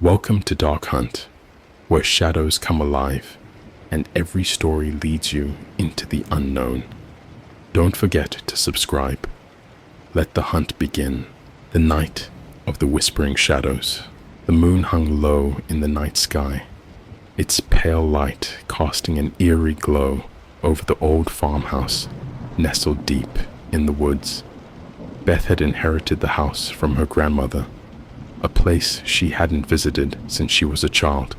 Welcome to Dark Hunt, where shadows come alive and every story leads you into the unknown. Don't forget to subscribe. Let the hunt begin. The night of the whispering shadows. The moon hung low in the night sky, its pale light casting an eerie glow over the old farmhouse nestled deep in the woods. Beth had inherited the house from her grandmother, a place she hadn't visited since she was a child.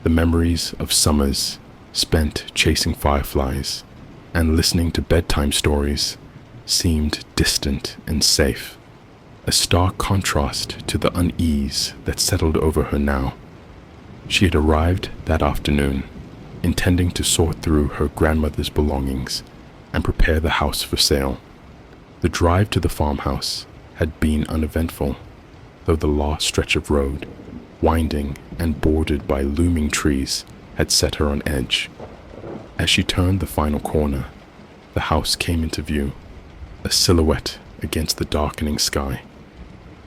The memories of summers spent chasing fireflies and listening to bedtime stories seemed distant and safe, a stark contrast to the unease that settled over her now. She had arrived that afternoon, intending to sort through her grandmother's belongings and prepare the house for sale. The drive to the farmhouse had been uneventful, though the last stretch of road, winding and bordered by looming trees, had set her on edge. As she turned the final corner, the house came into view, a silhouette against the darkening sky.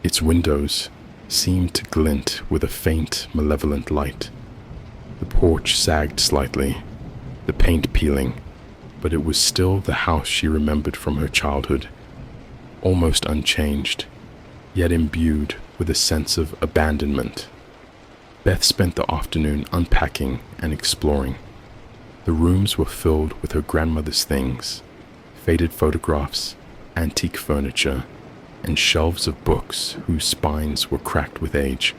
Its windows seemed to glint with a faint, malevolent light. The porch sagged slightly, the paint peeling, but it was still the house she remembered from her childhood, almost unchanged, yet imbued with a sense of abandonment. Beth spent the afternoon unpacking and exploring. The rooms were filled with her grandmother's things, faded photographs, antique furniture, and shelves of books whose spines were cracked with age.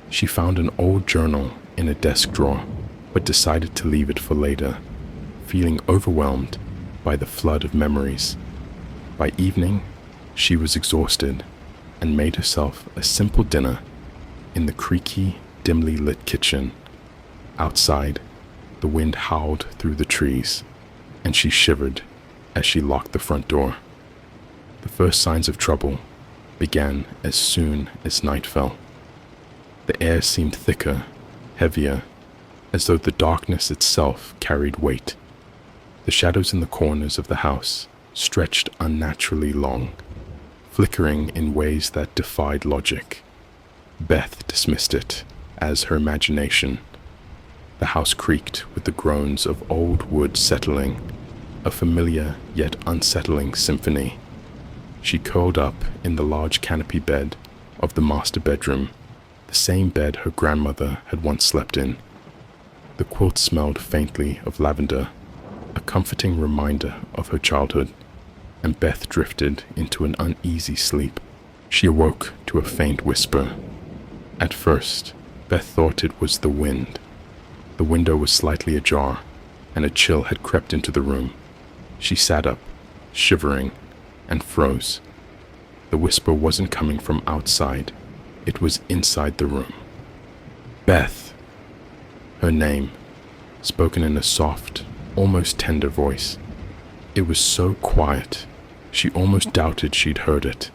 She found an old journal in a desk drawer, but decided to leave it for later, feeling overwhelmed by the flood of memories. By evening, she was exhausted and made herself a simple dinner in the creaky, dimly lit kitchen. Outside, the wind howled through the trees, and she shivered as she locked the front door. The first signs of trouble began as soon as night fell. The air seemed thicker, heavier, as though the darkness itself carried weight. The shadows in the corners of the house stretched unnaturally long, flickering in ways that defied logic. Beth dismissed it as her imagination. The house creaked with the groans of old wood settling, a familiar yet unsettling symphony. She curled up in the large canopy bed of the master bedroom, the same bed her grandmother had once slept in. The quilt smelled faintly of lavender, a comforting reminder of her childhood, and Beth drifted into an uneasy sleep. She awoke to a faint whisper. At first, Beth thought it was the wind. The window was slightly ajar, and a chill had crept into the room. She sat up, shivering, and froze. The whisper wasn't coming from outside. It was inside the room. Beth! Her name, spoken in a soft, almost tender voice. It was so quiet, she almost doubted she'd heard it.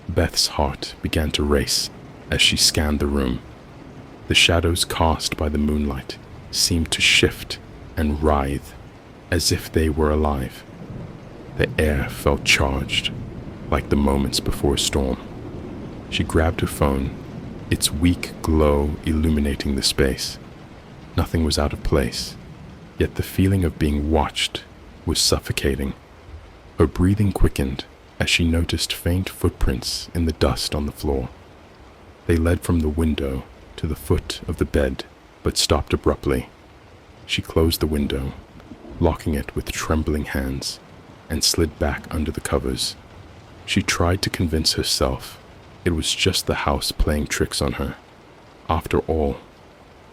Beth's heart began to race as she scanned the room. The shadows cast by the moonlight seemed to shift and writhe as if they were alive. The air felt charged, like the moments before a storm. She grabbed her phone, its weak glow illuminating the space. Nothing was out of place, yet the feeling of being watched was suffocating. Her breathing quickened as she noticed faint footprints in the dust on the floor. They led from the window to the foot of the bed, but stopped abruptly. She closed the window, locking it with trembling hands, and slid back under the covers. She tried to convince herself it was just the house playing tricks on her. After all,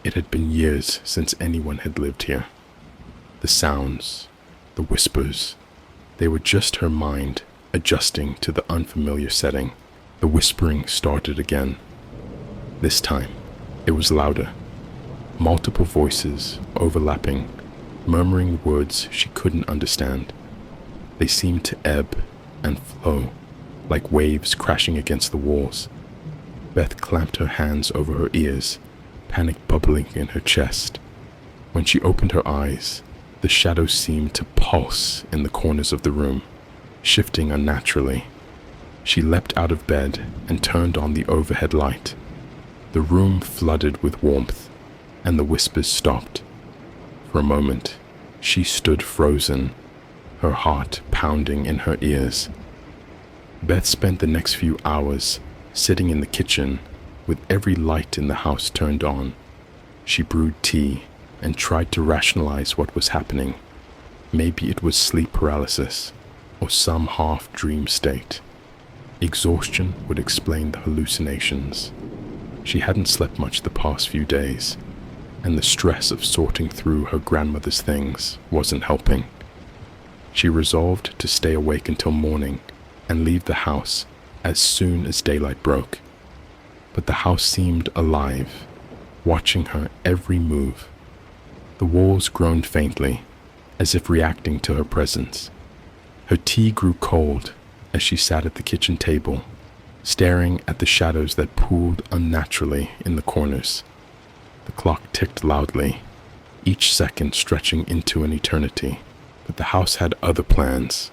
it had been years since anyone had lived here. The sounds, the whispers, they were just her mind adjusting to the unfamiliar setting. The whispering started again. This time, it was louder. Multiple voices overlapping, murmuring words she couldn't understand. They seemed to ebb and flow, like waves crashing against the walls. Beth clamped her hands over her ears, panic bubbling in her chest. When she opened her eyes, the shadows seemed to pulse in the corners of the room, shifting unnaturally. She leapt out of bed and turned on the overhead light. The room flooded with warmth, and the whispers stopped. For a moment, she stood frozen, her heart pounding in her ears. Beth spent the next few hours sitting in the kitchen with every light in the house turned on. She brewed tea and tried to rationalize what was happening. Maybe it was sleep paralysis or some half-dream state. Exhaustion would explain the hallucinations. She hadn't slept much the past few days, and the stress of sorting through her grandmother's things wasn't helping. She resolved to stay awake until morning and leave the house as soon as daylight broke. But the house seemed alive, watching her every move. The walls groaned faintly, as if reacting to her presence. Her tea grew cold as she sat at the kitchen table, staring at the shadows that pooled unnaturally in the corners. The clock ticked loudly, each second stretching into an eternity. But the house had other plans.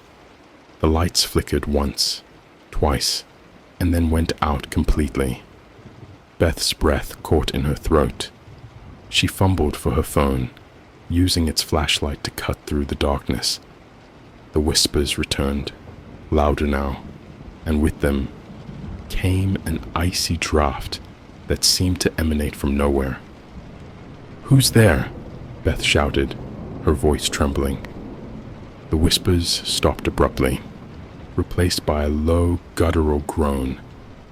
The lights flickered once, twice, and then went out completely. Beth's breath caught in her throat. She fumbled for her phone, using its flashlight to cut through the darkness. The whispers returned, louder now, and with them came an icy draft that seemed to emanate from nowhere. "Who's there?" Beth shouted, her voice trembling. The whispers stopped abruptly, replaced by a low, guttural groan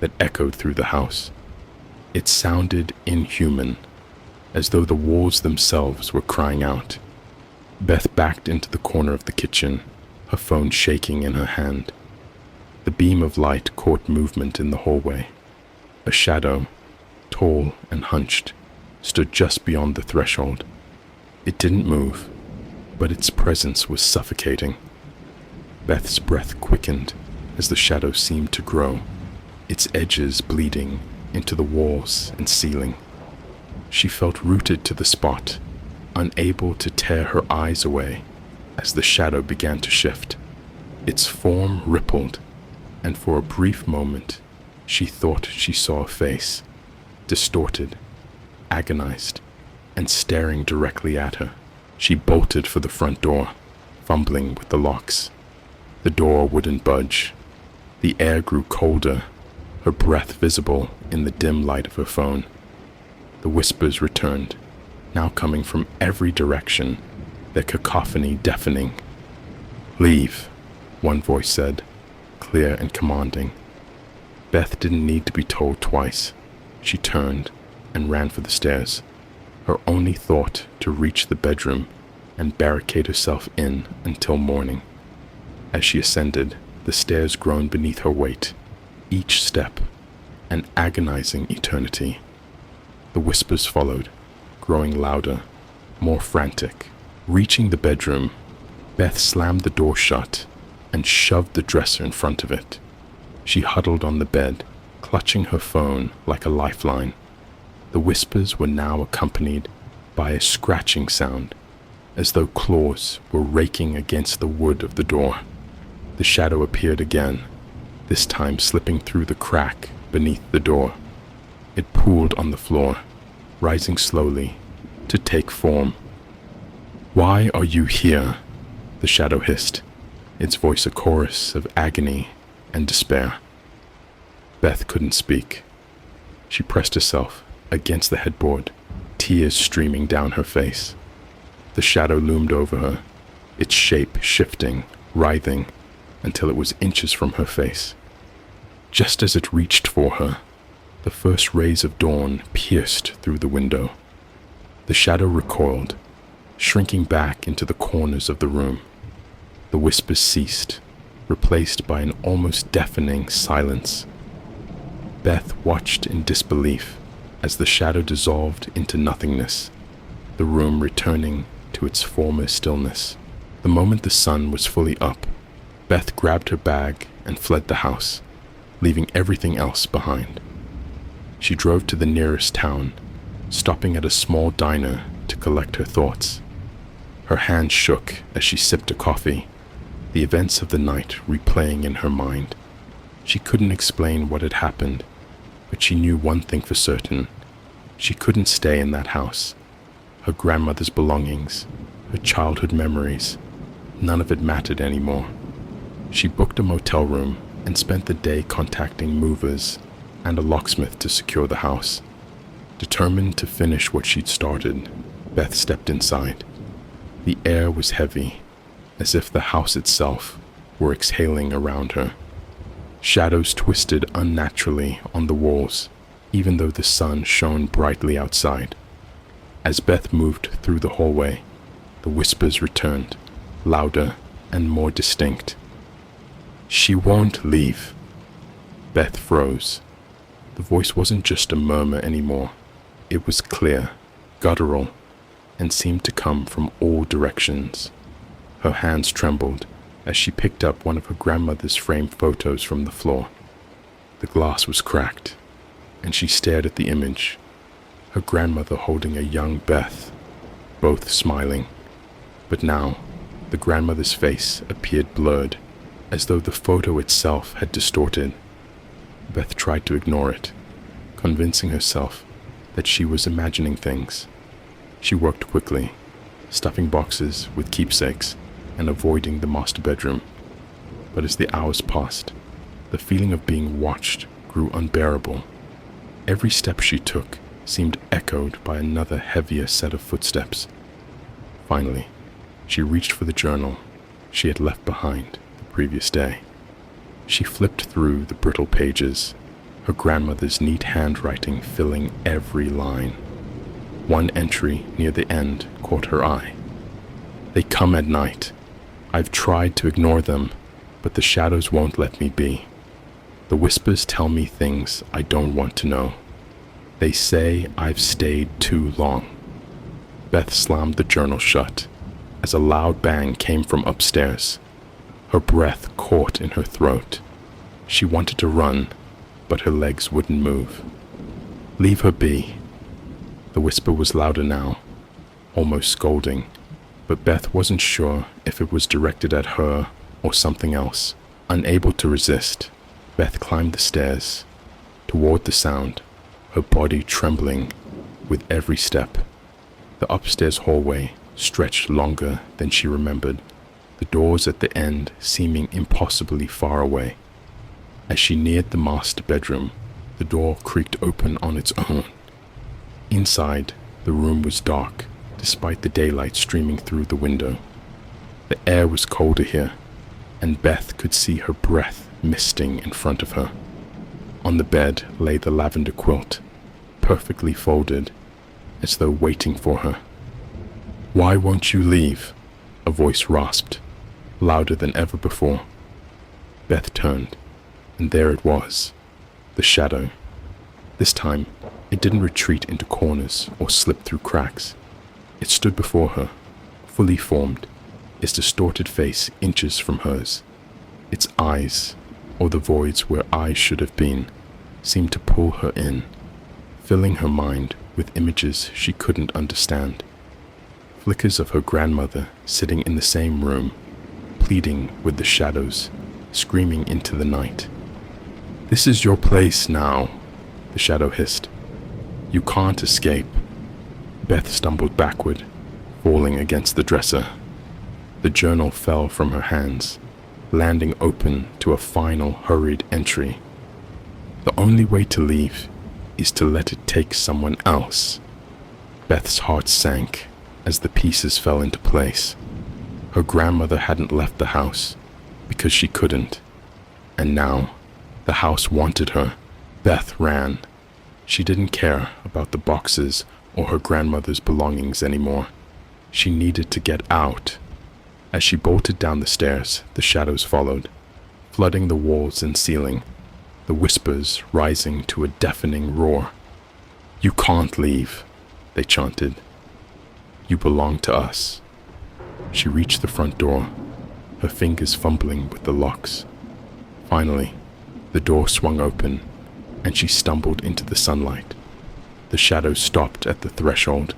that echoed through the house. It sounded inhuman, as though the walls themselves were crying out. Beth backed into the corner of the kitchen, her phone shaking in her hand. The beam of light caught movement in the hallway. A shadow, tall and hunched, stood just beyond the threshold. It didn't move, but its presence was suffocating. Beth's breath quickened as the shadow seemed to grow, its edges bleeding into the walls and ceiling. She felt rooted to the spot, unable to tear her eyes away as the shadow began to shift. Its form rippled, and for a brief moment, she thought she saw a face, distorted, agonized, and staring directly at her. She bolted for the front door, fumbling with the locks. The door wouldn't budge. The air grew colder, her breath visible in the dim light of her phone. The whispers returned, now coming from every direction, their cacophony deafening. "Leave," one voice said, clear and commanding. Beth didn't need to be told twice. She turned and ran for the stairs, her only thought to reach the bedroom and barricade herself in until morning. As she ascended, the stairs groaned beneath her weight, each step an agonizing eternity. The whispers followed, growing louder, more frantic. Reaching the bedroom, Beth slammed the door shut and shoved the dresser in front of it. She huddled on the bed, clutching her phone like a lifeline. The whispers were now accompanied by a scratching sound, as though claws were raking against the wood of the door. The shadow appeared again, this time slipping through the crack beneath the door. It pooled on the floor, rising slowly to take form. "Why are you here?" the shadow hissed, its voice a chorus of agony and despair. Beth couldn't speak. She pressed herself against the headboard, tears streaming down her face. The shadow loomed over her, its shape shifting, writhing, until it was inches from her face. Just as it reached for her, the first rays of dawn pierced through the window. The shadow recoiled, shrinking back into the corners of the room. The whispers ceased, replaced by an almost deafening silence. Beth watched in disbelief as the shadow dissolved into nothingness, the room returning to its former stillness. The moment the sun was fully up, Beth grabbed her bag and fled the house, leaving everything else behind. She drove to the nearest town, stopping at a small diner to collect her thoughts. Her hand shook as she sipped a coffee, the events of the night replaying in her mind. She couldn't explain what had happened, but she knew one thing for certain: She couldn't stay in that house. Her grandmother's belongings, her childhood memories, none of it mattered anymore. She booked a motel room and spent the day contacting movers and a locksmith to secure the house. Determined to finish what she'd started, Beth stepped inside. The air was heavy, as if the house itself were exhaling around her. Shadows twisted unnaturally on the walls, even though the sun shone brightly outside. As Beth moved through the hallway, the whispers returned, louder and more distinct. "She won't leave." Beth froze. The voice wasn't just a murmur anymore. It was clear, guttural, and seemed to come from all directions. Her hands trembled as she picked up one of her grandmother's framed photos from the floor. The glass was cracked, and she stared at the image, her grandmother holding a young Beth, both smiling. But now, the grandmother's face appeared blurred, as though the photo itself had distorted. Beth tried to ignore it, convincing herself that she was imagining things. She worked quickly, stuffing boxes with keepsakes and avoiding the master bedroom. But as the hours passed, the feeling of being watched grew unbearable. Every step she took seemed echoed by another heavier set of footsteps. Finally, she reached for the journal she had left behind the previous day. She flipped through the brittle pages, her grandmother's neat handwriting filling every line. One entry near the end caught her eye. "They come at night. I've tried to ignore them, but the shadows won't let me be. The whispers tell me things I don't want to know. They say I've stayed too long." Beth slammed the journal shut as a loud bang came from upstairs. Her breath caught in her throat. She wanted to run, but her legs wouldn't move. "Leave her be." The whisper was louder now, almost scolding, but Beth wasn't sure if it was directed at her or something else. Unable to resist, Beth climbed the stairs toward the sound, her body trembling with every step. The upstairs hallway stretched longer than she remembered, the doors at the end seeming impossibly far away. As she neared the master bedroom, the door creaked open on its own. Inside, the room was dark, despite the daylight streaming through the window. The air was colder here, and Beth could see her breath misting in front of her. On the bed lay the lavender quilt, perfectly folded, as though waiting for her. "Why won't you leave?" a voice rasped, louder than ever before. Beth turned, and there it was, the shadow. This time, it didn't retreat into corners or slip through cracks. It stood before her, fully formed, its distorted face inches from hers. Its eyes, or the voids where eyes should have been, seemed to pull her in, filling her mind with images she couldn't understand. Flickers of her grandmother sitting in the same room, pleading with the shadows, screaming into the night. "This is your place now," the shadow hissed. "You can't escape." Beth stumbled backward, falling against the dresser. The journal fell from her hands, landing open to a final hurried entry. "The only way to leave is to let it take someone else." Beth's heart sank as the pieces fell into place. Her grandmother hadn't left the house because she couldn't, and now the house wanted her. Beth ran. She didn't care about the boxes or her grandmother's belongings anymore. She needed to get out. As she bolted down the stairs, the shadows followed, flooding the walls and ceiling, the whispers rising to a deafening roar. "You can't leave," they chanted. "You belong to us." She reached the front door, her fingers fumbling with the locks. Finally, the door swung open, and she stumbled into the sunlight. The shadow stopped at the threshold,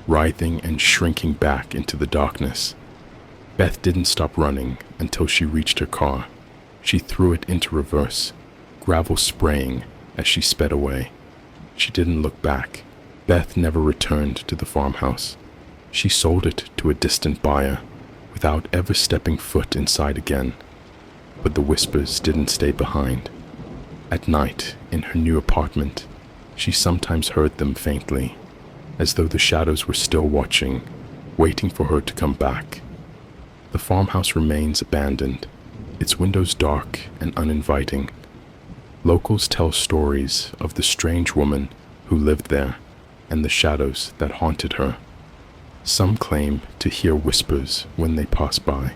writhing and shrinking back into the darkness. Beth didn't stop running until she reached her car. She threw it into reverse, gravel spraying as she sped away. She didn't look back, Beth never returned to the farmhouse. She sold it to a distant buyer without ever stepping foot inside again. But the whispers didn't stay behind. At night, in her new apartment, she sometimes heard them faintly, as though the shadows were still watching, waiting for her to come back. The farmhouse remains abandoned, its windows dark and uninviting. Locals tell stories of the strange woman who lived there and the shadows that haunted her. Some claim to hear whispers when they pass by,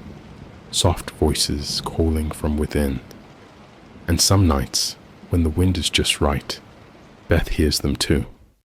soft voices calling from within. And some nights, when the wind is just right, Beth hears them too.